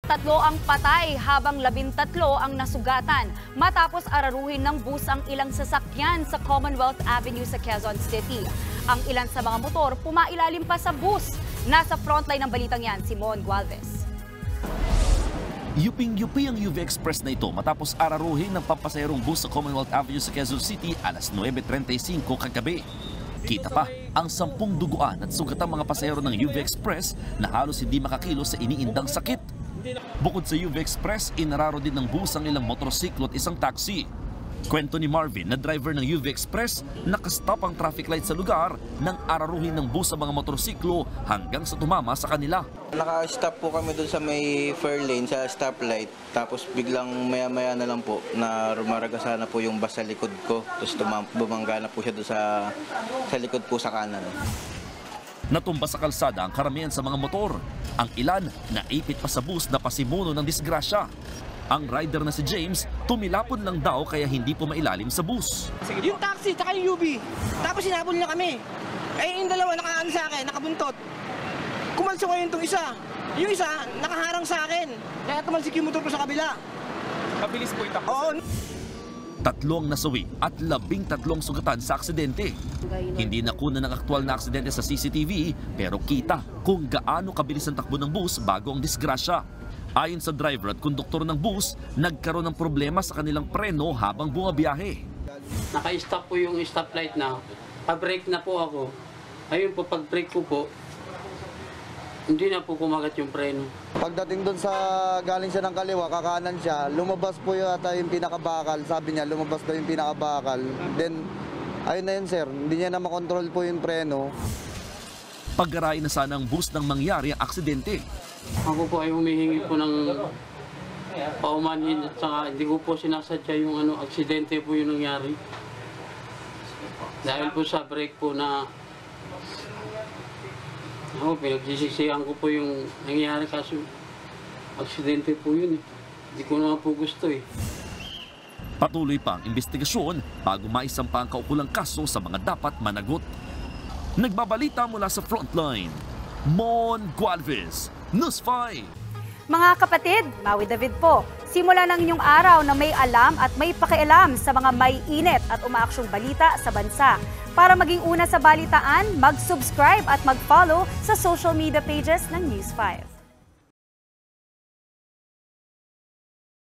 Tatlo ang patay habang 13 ang nasugatan matapos araruhin ng bus ang ilang sasakyan sa Commonwealth Avenue sa Quezon City. Ang ilan sa mga motor pumailalim pa sa bus. Nasa frontline ng balitang yan, Simon Gualvez. Yuping-yupi ang UV Express na ito matapos araruhin ng pampasaherong bus sa Commonwealth Avenue sa Quezon City alas 9:35 kagabi. Kita pa ang 10 duguan at sugatang mga pasahero ng UV Express na halos hindi makakilos sa iniindang sakit. Bukod sa UV Express, inararo din ng bus ang ilang motorsiklo at isang taxi. Kwento ni Marvin na driver ng UV Express, nakastop ang traffic light sa lugar nang araruhin ng bus ang mga motorsiklo hanggang sa tumama sa kanila. Naka-stop po kami doon sa may fair lane, sa stoplight. Tapos biglang maya-maya na lang po na rumaragasa na po yung bus sa likod ko. Tapos bumangga na po siya doon sa likod po sa kanan. Natumba sa kalsada ang karamihan sa mga motor. Ang ilan, naipit pa sa bus na pasimuno ng disgrasya. Ang rider na si James, tumilapon lang daw kaya hindi po mailalim sa bus. Yung taxi, tsaka yung UV. Tapos sinabol niya kami. Eh, yung dalawa nakaano sa akin, nakabuntot. Kumalso ngayon itong isa. Yung isa, nakaharang sa akin. Kaya tumalsik yung motor ko sa kabila. Mabilis po itakbo. Oo. 3 ang nasawi at 13 sugatan sa aksidente. Hindi nakuna ng aktwal na aksidente sa CCTV pero kita kung gaano kabilis ang takbo ng bus bago ang disgrasya. Ayon sa driver at konduktor ng bus, nagkaroon ng problema sa kanilang preno habang bumabiyahe. Naka-stop po yung stoplight na. Pag-brake na po ako. Ayun po, pag-brake ko po, hindi na po kumagat yung preno. Pagdating doon sa galing siya ng kaliwa, kakanan siya, lumabas po yata yung pinakabakal. Sabi niya, lumabas daw yung pinakabakal. Then, ayun na yun sir, hindi niya na makontrol po yung preno. Paggarain na sana ang bus nang mangyari ang aksidente. Ako po ay humihingi po ng paumanhin at saka hindi ko po sinasadya yung aksidente po yung nangyari. Dahil po sa brake po na pinagsisisihan ko po yung nangyari kaso aksidente po yun eh. Hindi ko naman po gusto eh. Patuloy pa ang investigasyon bago maisampa ang kaukulang kaso sa mga dapat managot. Nagbabalita mula sa frontline, Mon Gualvez, News 5. Mga kapatid, Maui David po. Simula ng inyong araw na may alam at may pakialam sa mga may init at umaaksyong balita sa bansa. Para maging una sa balitaan, mag-subscribe at mag-follow sa social media pages ng News 5.